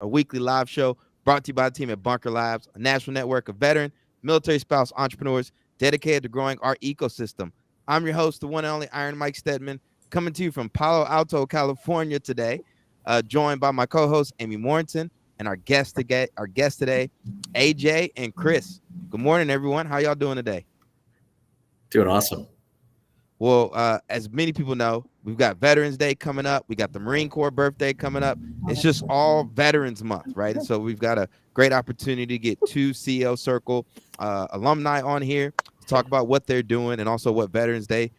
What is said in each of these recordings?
a weekly live show brought to you by the team at Bunker Labs, a national network of veteran, military spouse entrepreneurs dedicated to growing our ecosystem. I'm your host, the one and only Iron Mike Steadman, coming to you from Palo Alto, California today, joined by my co-host Amy Morrison and our guest today, AJ and Chris. Good morning, everyone. How y'all doing today? Doing awesome. Well, as many people know, we've got Veterans Day coming up. We got the Marine Corps birthday coming up. It's just all Veterans Month, right? And so we've got a great opportunity to get two CEOcircle alumni on here to talk about what they're doing and also what Veterans Day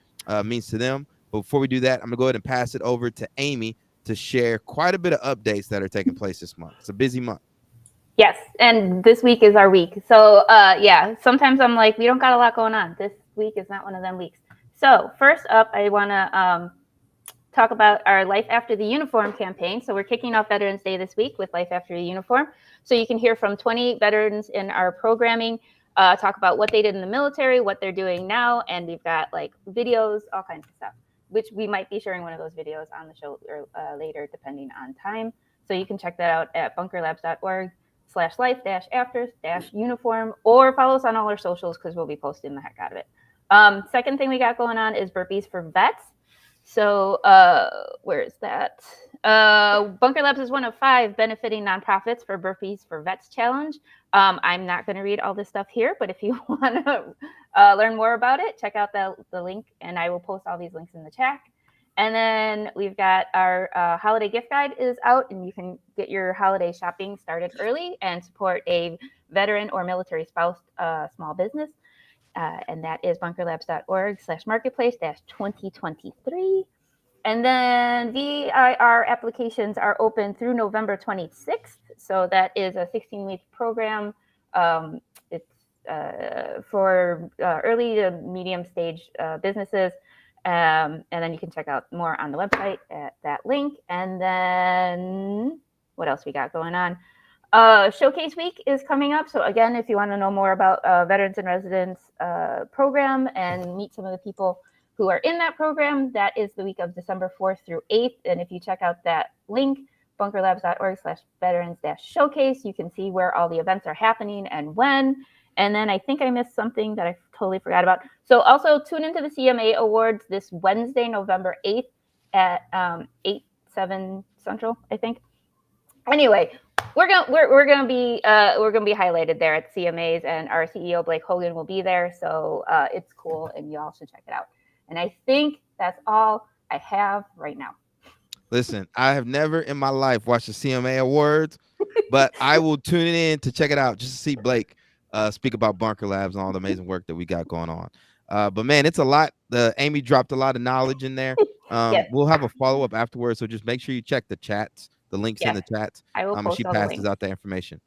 means to them. But before we do that, I'm going to go ahead and pass it over to Amy to share quite a bit of updates that are taking place this month. It's a busy month. Yes, and this week is our week. So, yeah, sometimes I'm like, we don't got a lot going on. This week is not one of them weeks. So, first up, I want to talk about our Life After the Uniform campaign. So, we're kicking off Veterans Day this week with Life After the Uniform. So, you can hear from 20 veterans in our programming, talk about what they did in the military, what they're doing now, and we've got like videos, all kinds of stuff, which we might be sharing one of those videos on the show or, later, depending on time. So, you can check that out at bunkerlabs.org/life-after-uniform, or follow us on all our socials because we'll be posting the heck out of it. Second thing we got going on is burpees for vets. So where is that? Bunker Labs is one of 5 benefiting nonprofits for Burpees for Vets Challenge. I'm not going to read all this stuff here, but if you want to learn more about it, check out the link, and I will post all these links in the chat. And then we've got our holiday gift guide is out, and you can get your holiday shopping started early and support a veteran or military spouse small business. And that is bunkerlabs.org/marketplace-2023. And then VIR applications are open through November 26th. So that is a 16-week program. It's for early to medium stage businesses. And then you can check out more on the website at that link. And then what else we got going on? Showcase Week is coming up. So again, if you want to know more about Veterans and Residents program and meet some of the people who are in that program, that is the week of December 4th through 8th. And if you check out that link, bunkerlabs.org/veterans-showcase, you can see where all the events are happening and when. And then I think I missed something that I totally forgot about. So also tune into the CMA Awards this Wednesday, November 8th at 8/7 Central, I think. Anyway, we're gonna be highlighted there at CMAs, and our CEO Blake Hogan will be there. So it's cool, and you all should check it out. And I think that's all I have right now. Listen, I have never in my life watched the CMA Awards, but I will tune in to check it out just to see Blake speak about Bunker Labs and all the amazing work that we got going on. But man, it's a lot. Amy dropped a lot of knowledge in there. Yes. We'll have a follow-up afterwards, so just make sure you check the chats, the links in the chats. I will post she all the passes links. out that information.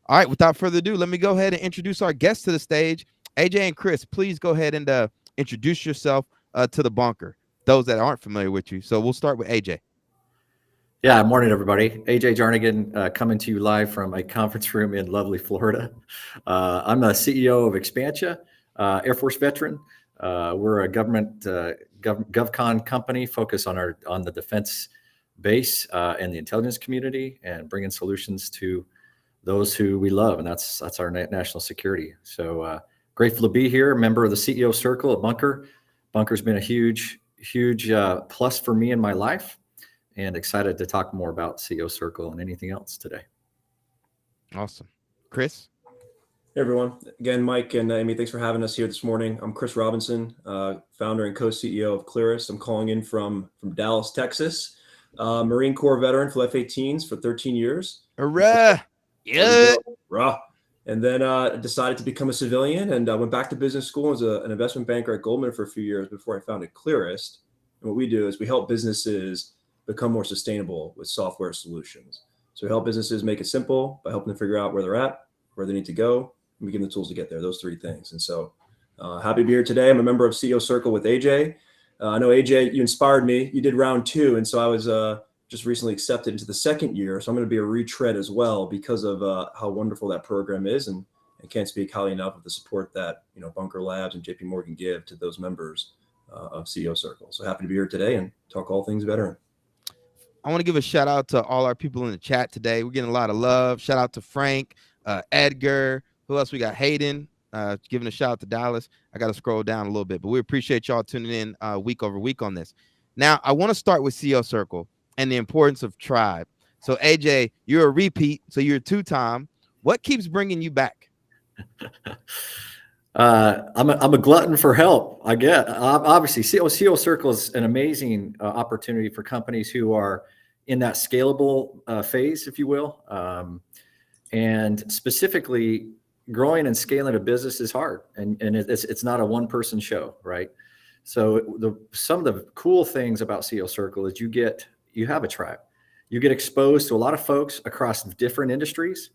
All right, without further ado, let me go ahead and introduce our guests to the stage. AJ and Chris, please go ahead and introduce yourself to the bunker, those that aren't familiar with you. So we'll start with AJ. Yeah, morning, everybody. AJ Jarnagin coming to you live from a conference room in lovely Florida. I'm the CEO of EXPANSIA, Air Force veteran. We're a government GovCon company focused on the defense base and the intelligence community, and bringing solutions to those who we love, and that's our national security. So grateful to be here, member of the CEOcircle at Bunker. Bunker's been a huge plus for me in my life, and excited to talk more about CEOcircle and anything else today. Awesome. Chris? Hey everyone. Again, Mike and Amy, thanks for having us here this morning. I'm Chris Robinson, founder and co-CEO of Clearyst. I'm calling in from Dallas, Texas. Marine Corps veteran for F-18s for 13 years. Hurrah! Yeah. Rah. And then decided to become a civilian, and went back to business school as an investment banker at Goldman for a few years before I founded Clearyst. And what we do is we help businesses become more sustainable with software solutions. So we help businesses make it simple by helping them figure out where they're at, where they need to go, and we give them the tools to get there, those 3 things. And so happy to be here today. I'm a member of CEOcircle with AJ. I know, AJ, you inspired me. You did round 2, and so I was just recently accepted into the 2nd year. So I'm going to be a retread as well because of how wonderful that program is, and can't speak highly enough of the support that Bunker Labs and JP Morgan give to those members of CEOcircle. So happy to be here today and talk all things veteran. I want to give a shout out to all our people in the chat today. We're getting a lot of love. Shout out to Frank, Edgar. Who else we got? Hayden. Giving a shout out to Dallas. I got to scroll down a little bit, but we appreciate y'all tuning in week over week on this. Now, I want to start with CEOcircle and the importance of tribe. So, AJ, you're a repeat, so you're a two-time. What keeps bringing you back? I'm a glutton for help. I get obviously CEOcircle is an amazing opportunity for companies who are in that scalable phase, if you will. And specifically, growing and scaling a business is hard, and it's not a one-person show, right? So some of the cool things about CEOcircle is you have a tribe. You get exposed to a lot of folks across different industries,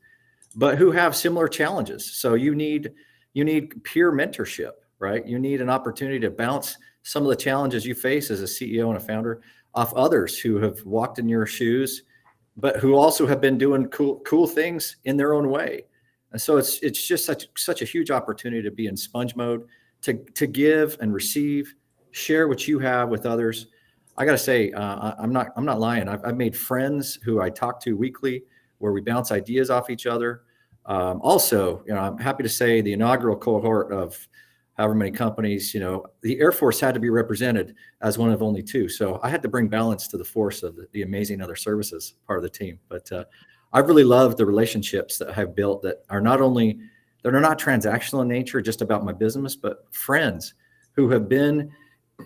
but who have similar challenges. So you need peer mentorship, right? You need an opportunity to bounce some of the challenges you face as a CEO and a founder off others who have walked in your shoes, but who also have been doing cool things in their own way. And so it's just such a huge opportunity to be in sponge mode, to give and receive, share what you have with others. I got to say, I'm not lying. I've made friends who I talk to weekly, where we bounce ideas off each other. Also, I'm happy to say the inaugural cohort of however many companies, the Air Force had to be represented as one of only two. So I had to bring balance to the force of the amazing other services part of the team. But I've really loved the relationships that I've built that are not transactional in nature, just about my business, but friends who have been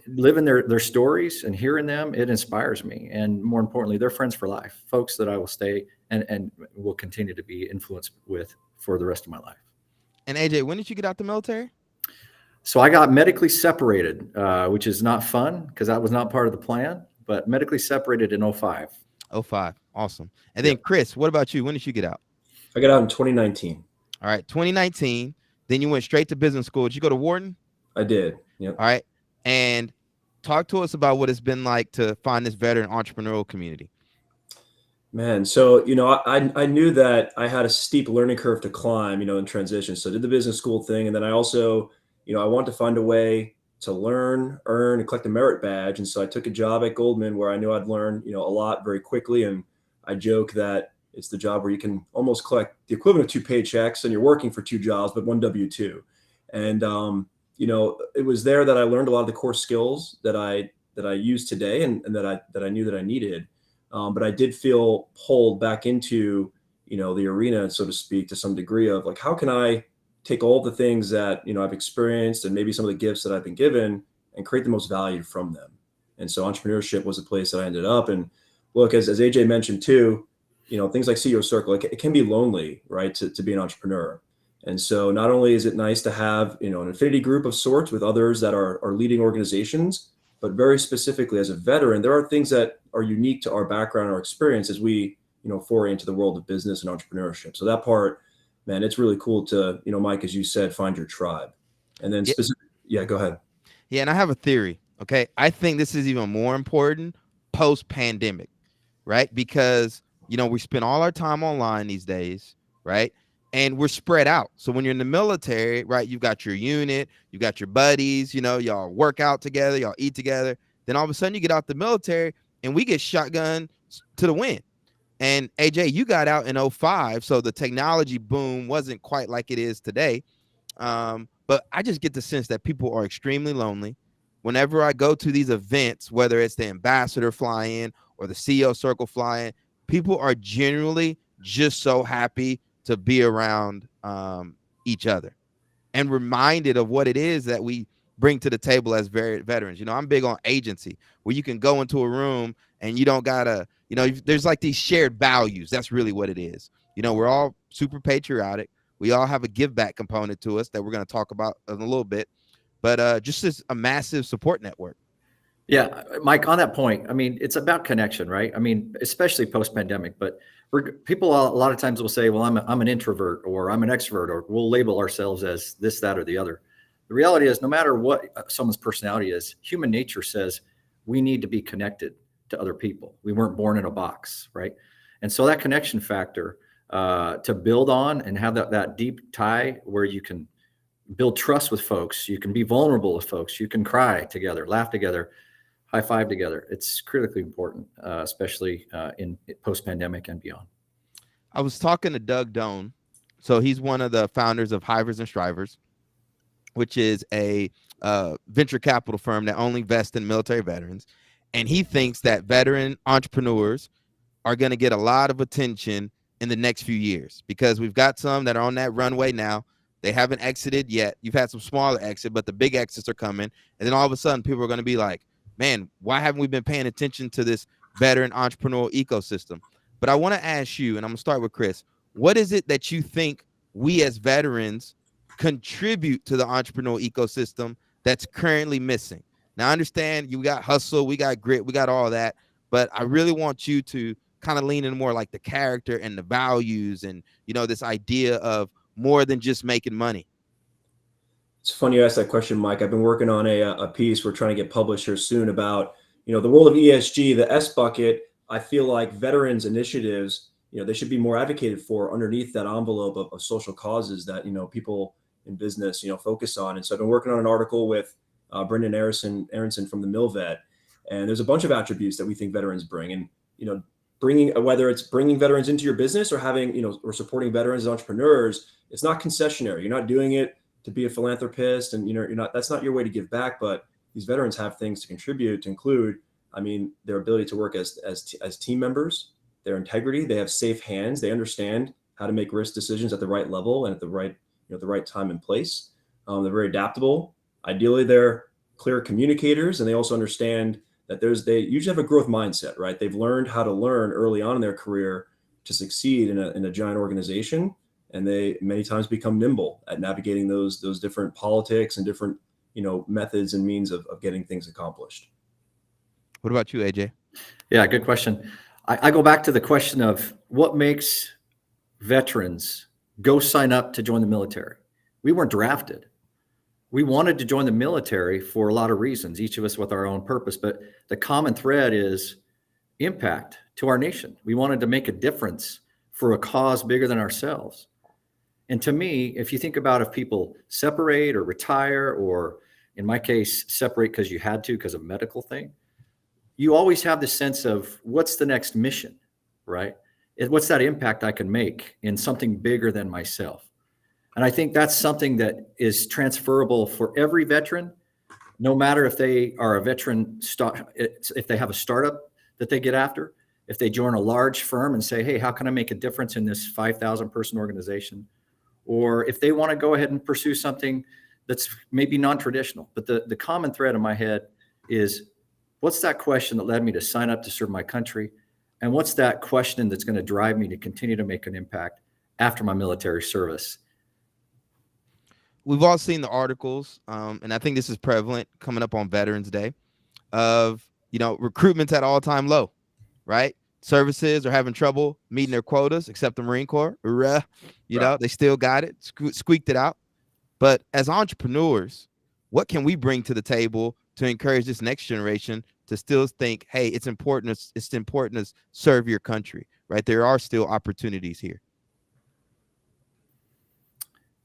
living their stories, and hearing them, it inspires me. And more importantly, they're friends for life, folks that I will stay and will continue to be influenced with for the rest of my life. And AJ, when did you get out the military? So I got medically separated, which is not fun because that was not part of the plan, but medically separated in 2005. 2005. Awesome. And then Chris, what about you? When did you get out? I got out in 2019. All right. 2019. Then you went straight to business school. Did you go to Wharton? I did. Yep. All right. And talk to us about what it's been like to find this veteran entrepreneurial community. Man, so, I knew that I had a steep learning curve to climb, in transition. So I did the business school thing. And then I also, I wanted to find a way to learn, earn, and collect a merit badge. And so I took a job at Goldman where I knew I'd learn, a lot very quickly. And I joke that it's the job where you can almost collect the equivalent of 2 paychecks and you're working for 2 jobs, but 1 W-2. And, it was there that I learned a lot of the core skills that I use today and that I knew that I needed. But I did feel pulled back into, the arena, so to speak, to some degree of like, how can I take all the things that, I've experienced and maybe some of the gifts that I've been given and create the most value from them. And so entrepreneurship was a place that I ended up. And look, as AJ mentioned too, things like CEOcircle, it can be lonely, right, to be an entrepreneur. And so not only is it nice to have, an affinity group of sorts with others that are leading organizations, but very specifically as a veteran, there are things that are unique to our background, our experience as we, foray into the world of business and entrepreneurship. So that part, man, it's really cool to, Mike, as you said, find your tribe. And then go ahead. Yeah, and I have a theory, okay? I think this is even more important post-pandemic, right? Because, we spend all our time online these days, right? And we're spread out. So when you're in the military, right, you've got your unit, you've got your buddies, y'all work out together, y'all eat together. Then all of a sudden you get out the military and we get shotgun to the wind. And AJ, you got out in 2005. So the technology boom wasn't quite like it is today. But I just get the sense that people are extremely lonely. Whenever I go to these events, whether it's the ambassador fly-in or the CEOcircle fly-in, people are generally just so happy to be around each other and reminded of what it is that we bring to the table as veterans. I'm big on agency, where you can go into a room and you don't gotta, there's like these shared values. That's really what it is. We're all super patriotic. We all have a give back component to us that we're going to talk about in a little bit, but just as a massive support network. Yeah, Mike, on that point, it's about connection, right? Especially post-pandemic, but people a lot of times will say, well, I'm an introvert or I'm an extrovert, or we'll label ourselves as this, that, or the other. The reality is, no matter what someone's personality is, human nature says we need to be connected to other people. We weren't born in a box, right? And so that connection factor to build on and have that deep tie where you can build trust with folks, you can be vulnerable with folks, you can cry together, laugh together. high five together. It's critically important, especially in post-pandemic and beyond. I was talking to Doug Doan. So he's one of the founders of Hivers and Strivers, which is a venture capital firm that only invests in military veterans. And he thinks that veteran entrepreneurs are going to get a lot of attention in the next few years, because we've got some that are on that runway now. They haven't exited yet. You've had some smaller exits, but the big exits are coming. And then all of a sudden, people are going to be like, man, why haven't we been paying attention to this veteran entrepreneurial ecosystem? But I want to ask you, and I'm going to start with Chris, what is it that you think we as veterans contribute to the entrepreneurial ecosystem that's currently missing? Now, I understand you got hustle, we got grit, we got all that, but I really want you to kind of lean in more like the character and the values and, you know, this idea of more than just making money. It's funny you asked that question, Mike. I've been working on a piece we're trying to get published here soon about, you know, the world of ESG, the S bucket. I feel like veterans initiatives, you know, they should be more advocated for underneath that envelope of social causes that, you know, people in business, you know, focus on. And so I've been working on an article with Brendan Aronson from the MilVet, and there's a bunch of attributes that we think veterans bring. And, you know, whether it's bringing veterans into your business or having, you know, or supporting veterans as entrepreneurs, it's not concessionary. You're not doing it to be a philanthropist, and, you know, that's not your way to give back. But these veterans have things to contribute, to include, I mean, their ability to work as team members, their integrity. They have safe hands. They understand how to make risk decisions at the right level and at the right, you know, the right time and place. They're very adaptable. Ideally, they're clear communicators, and they also understand that they usually have a growth mindset, right? They've learned how to learn early on in their career to succeed in a giant organization, and they many times become nimble at navigating those different politics and different, you know, methods and means of getting things accomplished. What about you, AJ? Yeah, good question. I go back to the question of what makes veterans go sign up to join the military. We weren't drafted. We wanted to join the military for a lot of reasons, each of us with our own purpose, but the common thread is impact to our nation. We wanted to make a difference for a cause bigger than ourselves. And to me, if you think about if people separate or retire, or in my case, separate because you had to because of a medical thing, you always have this sense of what's the next mission, right? What's that impact I can make in something bigger than myself? And I think that's something that is transferable for every veteran, no matter if they are a veteran, if they have a startup that they get after, if they join a large firm and say, hey, how can I make a difference in this 5,000 person organization? Or if they want to go ahead and pursue something that's maybe non-traditional. But the common thread in my head is, what's that question that led me to sign up to serve my country? And what's that question that's going to drive me to continue to make an impact after my military service? We've all seen the articles, and I think this is prevalent coming up on Veterans Day, of, you know, recruitment's at all-time low, right? Services are having trouble meeting their quotas, except the Marine Corps. You know, they still got it, squeaked it out. But as entrepreneurs, what can we bring to the table to encourage this next generation to still think, hey, it's important to serve your country, right? There are still opportunities here.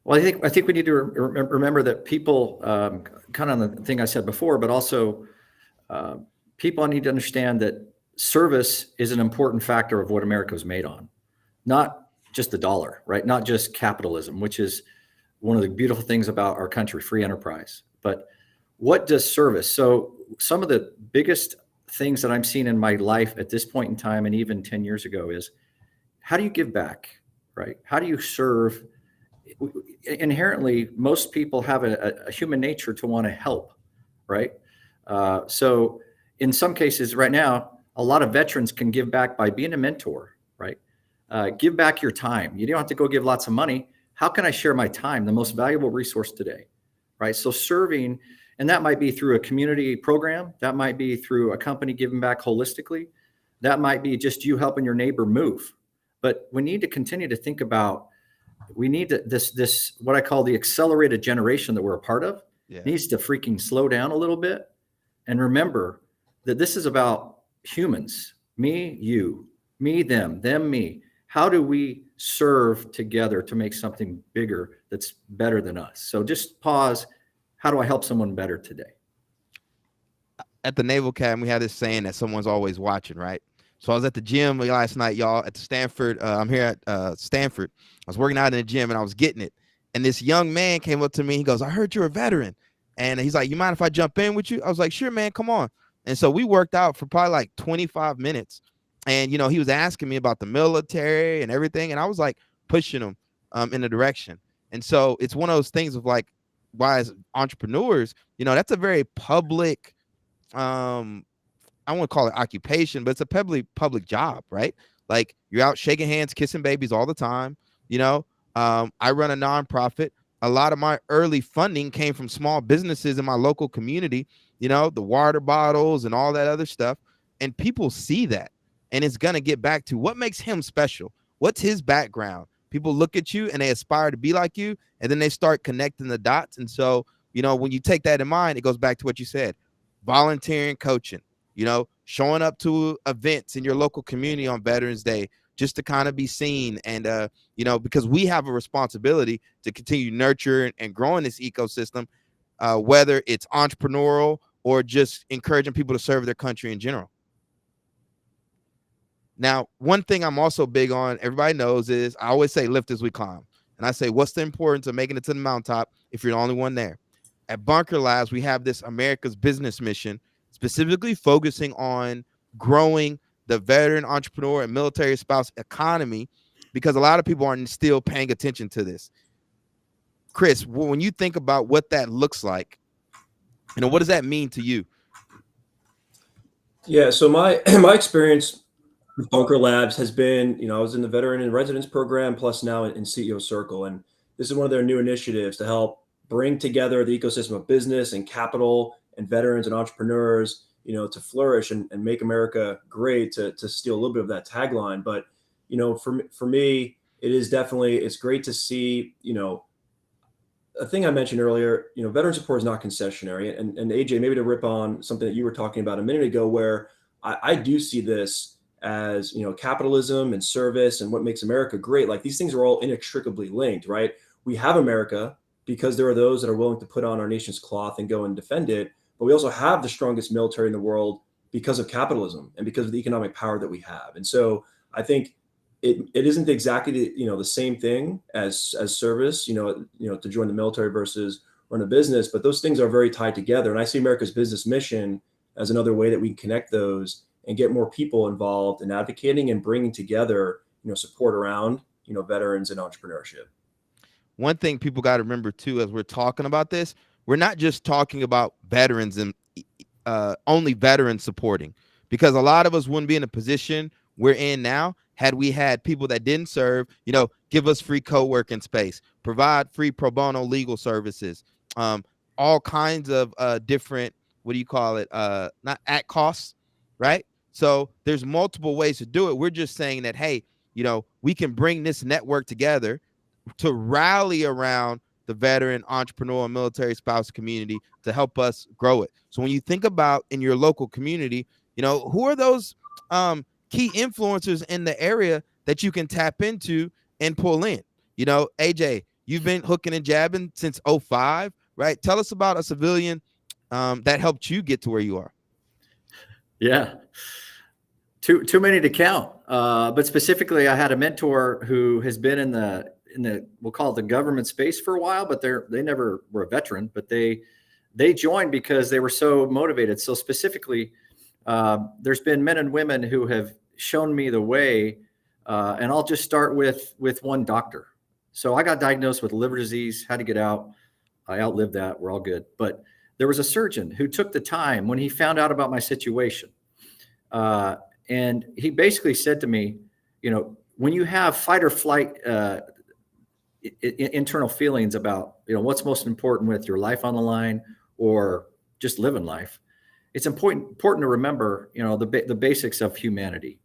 Well, I think we need to remember that people, kind of the thing I said before, but also people need to understand that service is an important factor of what America was made on, not just the dollar, right? Not just capitalism, which is one of the beautiful things about our country, free enterprise. But what does service? So some of the biggest things that I'm seeing in my life at this point in time, and even 10 years ago, is how do you give back, right? How do you serve? Inherently, most people have a human nature to want to help, right? So in some cases right now, a lot of veterans can give back by being a mentor, right? Give back your time. You don't have to go give lots of money. How can I share my time, the most valuable resource today, right? So serving, and that might be through a community program. That might be through a company giving back holistically. That might be just you helping your neighbor move. But we need to continue to think about, we need to, this what I call the accelerated generation that we're a part of, needs to freaking slow down a little bit and remember that this is about humans, me, you, me, them, me. How do we serve together to make something bigger that's better than us? So just pause. How do I help someone better today? at the Naval Academy, we have this saying that someone's always watching, right? So I was at the gym last night, y'all, at the Stanford. I'm here at Stanford. I was working out in the gym and I was getting it. And this young man came up to me. He goes, I heard you're a veteran. And he's like, you mind if I jump in with you? I was like, sure, man, come on. And so we worked out for probably like 25 minutes. And, you know, he was asking me about the military and everything. And I was like pushing him in the direction. And so it's one of those things of like, why as entrepreneurs, you know, that's a very public, I won't call it occupation, but it's a public job, right? Like you're out shaking hands, kissing babies all the time. You know, I run a nonprofit. A lot of my early funding came from small businesses in my local community, you know, the water bottles and all that other stuff. And people see that. And it's going to get back to what makes him special. What's his background? People look at you and they aspire to be like you. And then they start connecting the dots. And so, you know, when you take that in mind, it goes back to what you said, volunteering, coaching, you know, showing up to events in your local community on Veterans Day, just to kind of be seen. And, you know, because we have a responsibility to continue nurturing and growing this ecosystem, whether it's entrepreneurial or just encouraging people to serve their country in general. Now, one thing I'm also big on, everybody knows, is I always say lift as we climb. And I say, what's the importance of making it to the mountaintop if you're the only one there? At Bunker Labs, we have this America's business mission, specifically focusing on growing the veteran, entrepreneur, and military spouse economy, because a lot of people aren't still paying attention to this. Chris, when you think about what that looks like, you know, what does that mean to you? Yeah, so my experience with Bunker Labs has been, you know, I was in the veteran in residence program, plus now in CEOcircle. And this is one of their new initiatives to help bring together the ecosystem of business and capital and veterans and entrepreneurs, you know, to flourish and make America great, to steal a little bit of that tagline. But, you know, for me, it is definitely, it's great to see, you know, a thing I mentioned earlier, you know, veteran support is not concessionary. And AJ, maybe to rip on something that you were talking about a minute ago, where I do see this as, you know, capitalism and service and what makes America great. Like these things are all inextricably linked, right? We have America because there are those that are willing to put on our nation's cloth and go and defend it. But we also have the strongest military in the world because of capitalism and because of the economic power that we have. And so I think it isn't exactly the same thing as service, to join the military versus run a business, but those things are very tied together. And I see America's business mission as another way that we can connect those and get more people involved in advocating and bringing together, support around, veterans and entrepreneurship. One thing people got to remember too, as we're talking about this, we're not just talking about veterans and only veterans supporting, because a lot of us wouldn't be in a position we're in now had we had people that didn't serve, give us free co-working space, provide free pro bono legal services, all kinds of different, not at costs, right? So there's multiple ways to do it. We're just saying that, hey, we can bring this network together to rally around the veteran, entrepreneur, and military spouse community to help us grow it. So when you think about in your local community, who are those key influencers in the area that you can tap into and pull in? AJ, you've been hooking and jabbing since 2005, right? Tell us about a civilian that helped you get to where you are. Yeah, too many to count. But specifically, I had a mentor who has been in the we'll call it the government space for a while, but they never were a veteran, but they joined because they were so motivated. So specifically, there's been men and women who have shown me the way, and I'll just start with one doctor. So I got diagnosed with liver disease, had to get out. I outlived that. We're all good. But there was a surgeon who took the time when he found out about my situation. And he basically said to me, when you have fight or flight internal feelings about, what's most important with your life on the line or just living life, it's important to remember, the basics of humanity.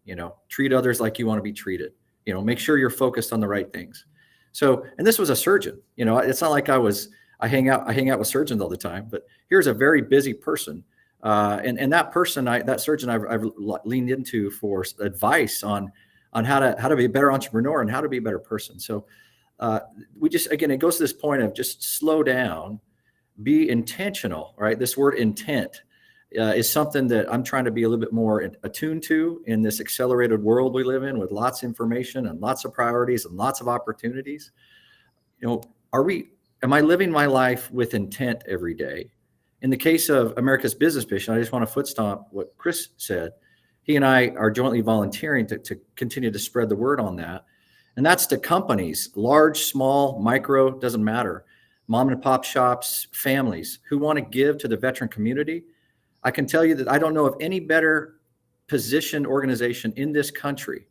Treat others like you want to be treated. Make sure you're focused on the right things. So, and this was a surgeon. It's not like I hang out with surgeons all the time. But here's a very busy person, and that person, that surgeon, I've leaned into for advice on how to be a better entrepreneur and how to be a better person. So, it goes to this point of just slow down, be intentional. Right, this word intent. is something that I'm trying to be a little bit more attuned to in this accelerated world we live in, with lots of information and lots of priorities and lots of opportunities. Am I living my life with intent every day? In the case of America's Business Mission, I just want to foot stomp what Chris said. He and I are jointly volunteering to continue to spread the word on that. And that's to companies, large, small, micro, doesn't matter. Mom and pop shops, families who want to give to the veteran community. I can tell you that I don't know of any better positioned organization in this country,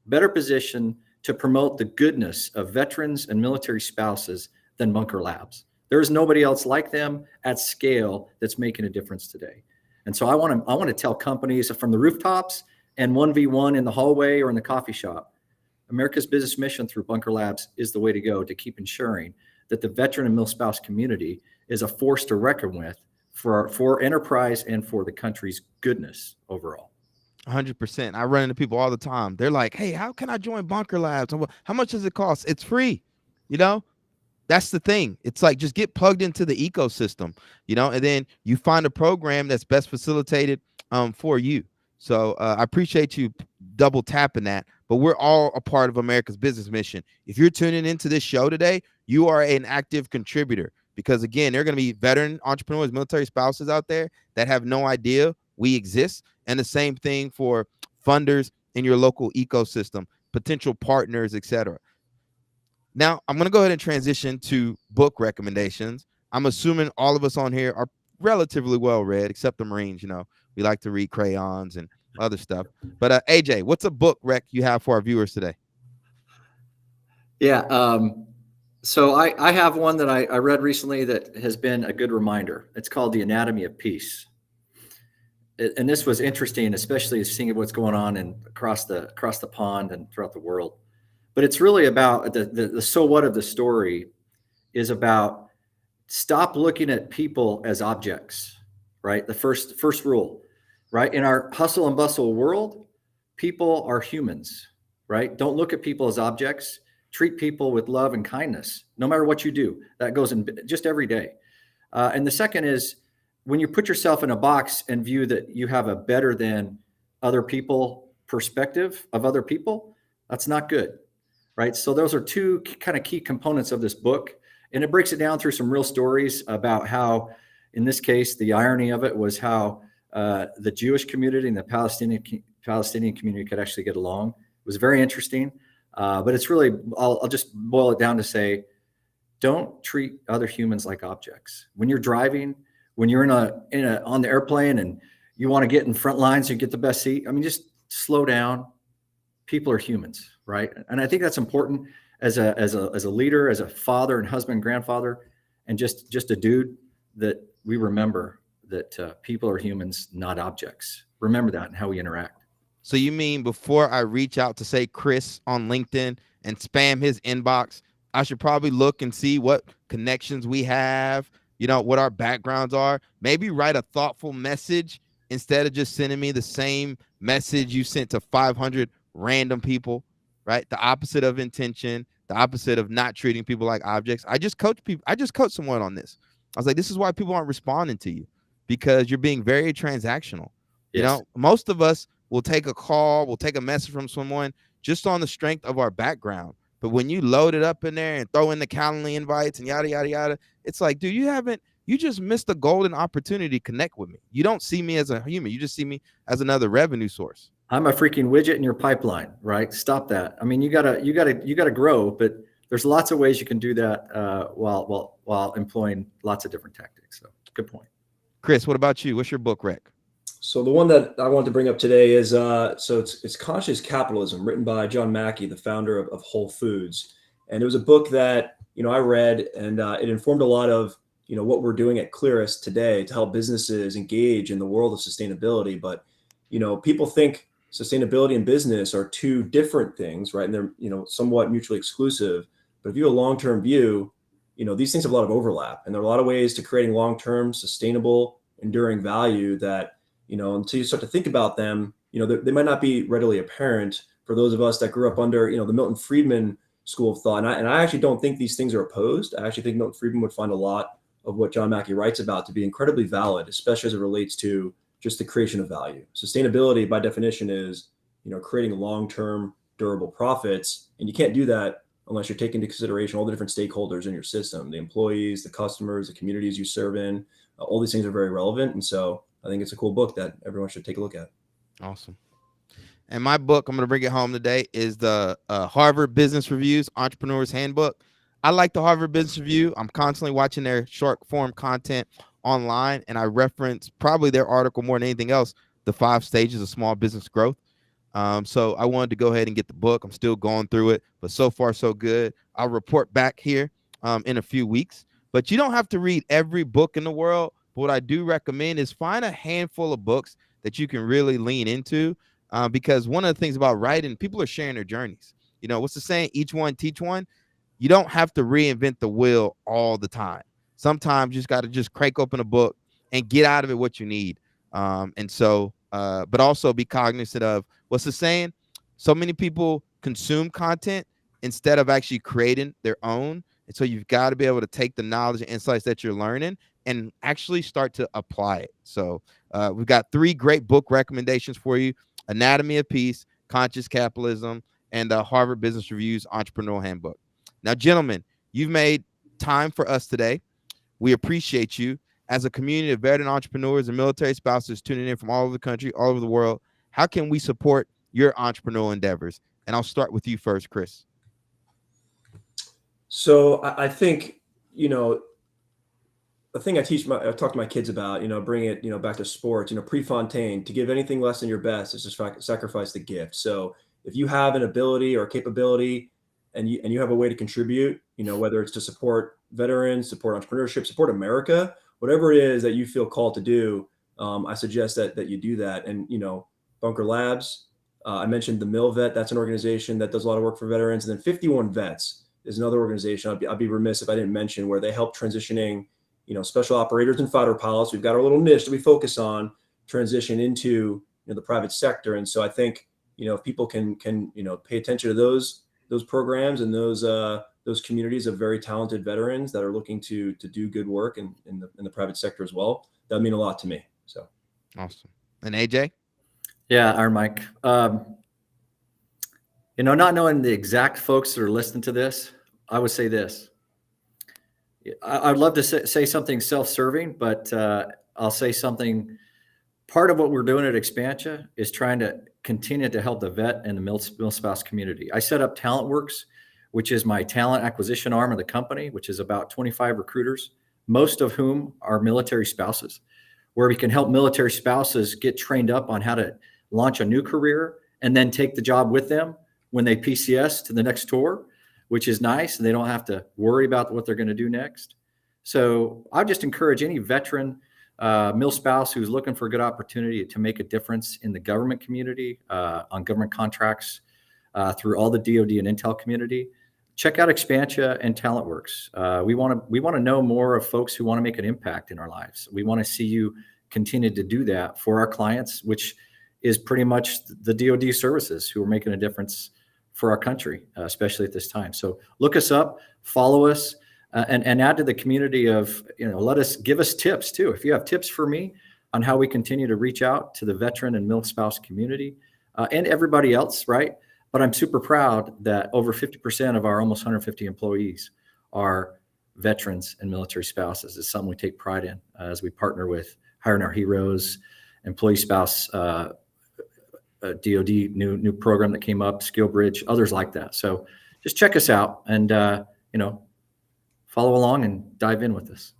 better positioned to promote the goodness of veterans and military spouses than Bunker Labs. There is nobody else like them at scale that's making a difference today. And so I want to tell companies from the rooftops and 1v1 in the hallway or in the coffee shop, America's Business Mission through Bunker Labs is the way to go to keep ensuring that the veteran and mil-spouse community is a force to reckon with for enterprise and for the country's goodness overall. 100%. I run into people all the time. They're like, hey, how can I join Bunker Labs? How much does it cost? It's free. That's the thing. It's like, just get plugged into the ecosystem, and then you find a program that's best facilitated for you. So I appreciate you double tapping that. But we're all a part of America's Business Mission. If you're tuning into this show today, you are an active contributor, because again, there are going to be veteran entrepreneurs, military spouses out there that have no idea we exist. And the same thing for funders in your local ecosystem, potential partners, etc. Now, I'm going to go ahead and transition to book recommendations. I'm assuming all of us on here are relatively well read, except the Marines. We like to read crayons and other stuff. But AJ, what's a book rec you have for our viewers today? Yeah. So I have one that I read recently that has been a good reminder. It's called The Anatomy of Peace. And this was interesting, especially seeing what's going on across the pond and throughout the world. But it's really about the so what of the story is about stop looking at people as objects, right? The first rule, right? In our hustle and bustle world, people are humans, right? Don't look at people as objects. Treat people with love and kindness, no matter what you do. That goes in just every day. And the second is, when you put yourself in a box and view that you have a better than other people perspective of other people, that's not good, right? So those are two kind of key components of this book. And it breaks it down through some real stories about how, in this case, the irony of it was how the Jewish community and the Palestinian community could actually get along. It was very interesting. But it's really, I'll just boil it down to say, don't treat other humans like objects. When you're driving, when you're on the airplane and you want to get in front lines and get the best seat, just slow down. People are humans, right? And I think that's important as a leader, as a father and husband, grandfather, and just a dude, that we remember that people are humans, not objects. Remember that and how we interact. So you mean before I reach out to, say, Chris on LinkedIn and spam his inbox, I should probably look and see what connections we have, what our backgrounds are, maybe write a thoughtful message instead of just sending me the same message you sent to 500 random people, right? The opposite of intention, the opposite of not treating people like objects. I just coached someone on this. I was like, this is why people aren't responding to you, because you're being very transactional. Yes. Most of us will take a call, we'll take a message from someone just on the strength of our background. But when you load it up in there and throw in the Calendly invites and yada, yada, yada, it's like, dude, you just missed a golden opportunity to connect with me. You don't see me as a human. You just see me as another revenue source. I'm a freaking widget in your pipeline, right? Stop that. You gotta grow, but there's lots of ways you can do that while employing lots of different tactics. So good point. Chris, what about you? What's your book rec? So the one that I wanted to bring up today is it's Conscious Capitalism, written by John Mackey, the founder of Whole Foods. And it was a book that I read, and it informed a lot of what we're doing at Clearyst today to help businesses engage in the world of sustainability. But people think sustainability and business are two different things, right? And they're somewhat mutually exclusive. But if you have a long-term view, these things have a lot of overlap, and there are a lot of ways to creating long-term, sustainable, enduring value that until you start to think about them, they might not be readily apparent for those of us that grew up under, the Milton Friedman school of thought. And I actually don't think these things are opposed. I actually think Milton Friedman would find a lot of what John Mackey writes about to be incredibly valid, especially as it relates to, just the creation of value. Sustainability by definition is, creating long-term durable profits. And you can't do that unless you're taking into consideration all the different stakeholders in your system, the employees, the customers, the communities you serve in. All these things are very relevant. And so I think it's a cool book that everyone should take a look at. Awesome. And my book, I'm going to bring it home today, is the Harvard Business Review's Entrepreneur's Handbook. I like the Harvard Business Review. I'm constantly watching their short form content online, and I reference probably their article more than anything else, The 5 Stages of Small Business Growth. So I wanted to go ahead and get the book. I'm still going through it, but so far so good. I'll report back here in a few weeks. But you don't have to read every book in the world. But what I do recommend is find a handful of books that you can really lean into, because one of the things about writing, people are sharing their journeys. What's the saying? Each one, teach one. You don't have to reinvent the wheel all the time. Sometimes you just got to just crank open a book and get out of it what you need. But also be cognizant of what's the saying? So many people consume content instead of actually creating their own. And so you've got to be able to take the knowledge and insights that you're learning and actually start to apply it. So we've got 3 great book recommendations for you: Anatomy of Peace, Conscious Capitalism, and the Harvard Business Review's Entrepreneurial Handbook. Now, gentlemen, you've made time for us today. We appreciate you. As a community of veteran entrepreneurs and military spouses tuning in from all over the country, all over the world, how can we support your entrepreneurial endeavors? And I'll start with you first, Chris. So I think, the thing I talk to my kids about, bring it, back to sports, Prefontaine, to give anything less than your best is to sacrifice the gift. So if you have an ability or capability and you have a way to contribute, whether it's to support veterans, support entrepreneurship, support America, whatever it is that you feel called to do, I suggest that you do that. And, Bunker Labs, I mentioned the Mill Vet. That's an organization that does a lot of work for veterans. And then 51 Vets is another organization I'd be remiss if I didn't mention, where they help transitioning, special operators and fighter pilots. We've got our little niche that we focus on, transition into the private sector. And so I think, if people can pay attention to those programs and those communities of very talented veterans that are looking to do good work in the private sector as well, that would mean a lot to me. So awesome. And AJ? Yeah, Iron Mike. Not knowing the exact folks that are listening to this, I would say this. I'd love to say something self-serving, but I'll say something. Part of what we're doing at Expansia is trying to continue to help the vet and the mill spouse community. I set up TalentWorks, which is my talent acquisition arm of the company, which is about 25 recruiters, most of whom are military spouses, where we can help military spouses get trained up on how to launch a new career and then take the job with them when they PCS to the next tour, which is nice. And they don't have to worry about what they're going to do next. So I just encourage any veteran mill spouse who's looking for a good opportunity to make a difference in the government community, on government contracts, through all the DoD and Intel community. Check out Expansia and TalentWorks. We want to know more of folks who want to make an impact in our lives. We want to see you continue to do that for our clients, which is pretty much the DoD services who are making a difference for our country, especially at this time. So look us up, follow us, and add to the community of, give us tips too. If you have tips for me on how we continue to reach out to the veteran and mill spouse community and everybody else, right? But I'm super proud that over 50% of our almost 150 employees are veterans and military spouses. It's something we take pride in as we partner with Hiring Our Heroes, Employee Spouse, DoD new program that came up, Skill Bridge, others like that. So just check us out and, follow along and dive in with us.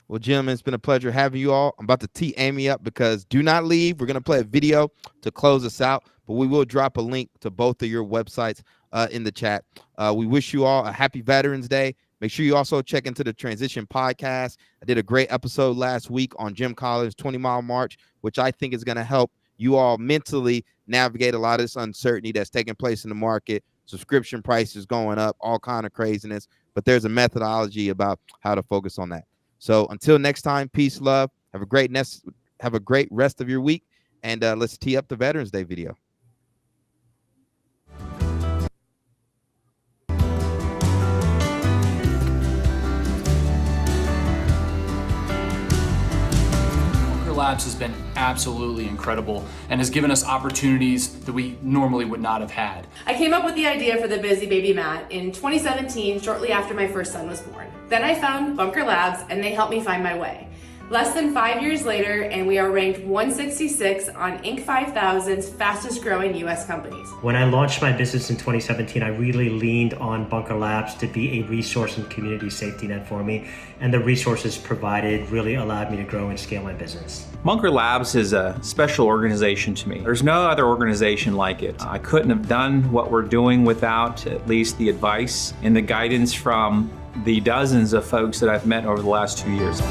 Well, gentlemen, it's been a pleasure having you all. I'm about to tee Amy up because do not leave. We're going to play a video to close us out, but we will drop a link to both of your websites in the chat. We wish you all a happy Veterans Day. Make sure you also check into the Transition Podcast. I did a great episode last week on Jim Collins' 20-mile march, which I think is going to help you all mentally navigate a lot of this uncertainty that's taking place in the market. Subscription prices going up, all kind of craziness, but there's a methodology about how to focus on that. So until next time, peace, love. Have a great rest of your week, and let's tee up the Veterans Day video. Labs has been absolutely incredible and has given us opportunities that we normally would not have had. I came up with the idea for the Busy Baby Mat in 2017, shortly after my first son was born. Then I found Bunker Labs and they helped me find my way. Less than 5 years later, and we are ranked 166 on Inc. 5000's fastest growing US companies. When I launched my business in 2017, I really leaned on Bunker Labs to be a resource and community safety net for me, and the resources provided really allowed me to grow and scale my business. Bunker Labs is a special organization to me. There's no other organization like it. I couldn't have done what we're doing without at least the advice and the guidance from the dozens of folks that I've met over the last 2 years.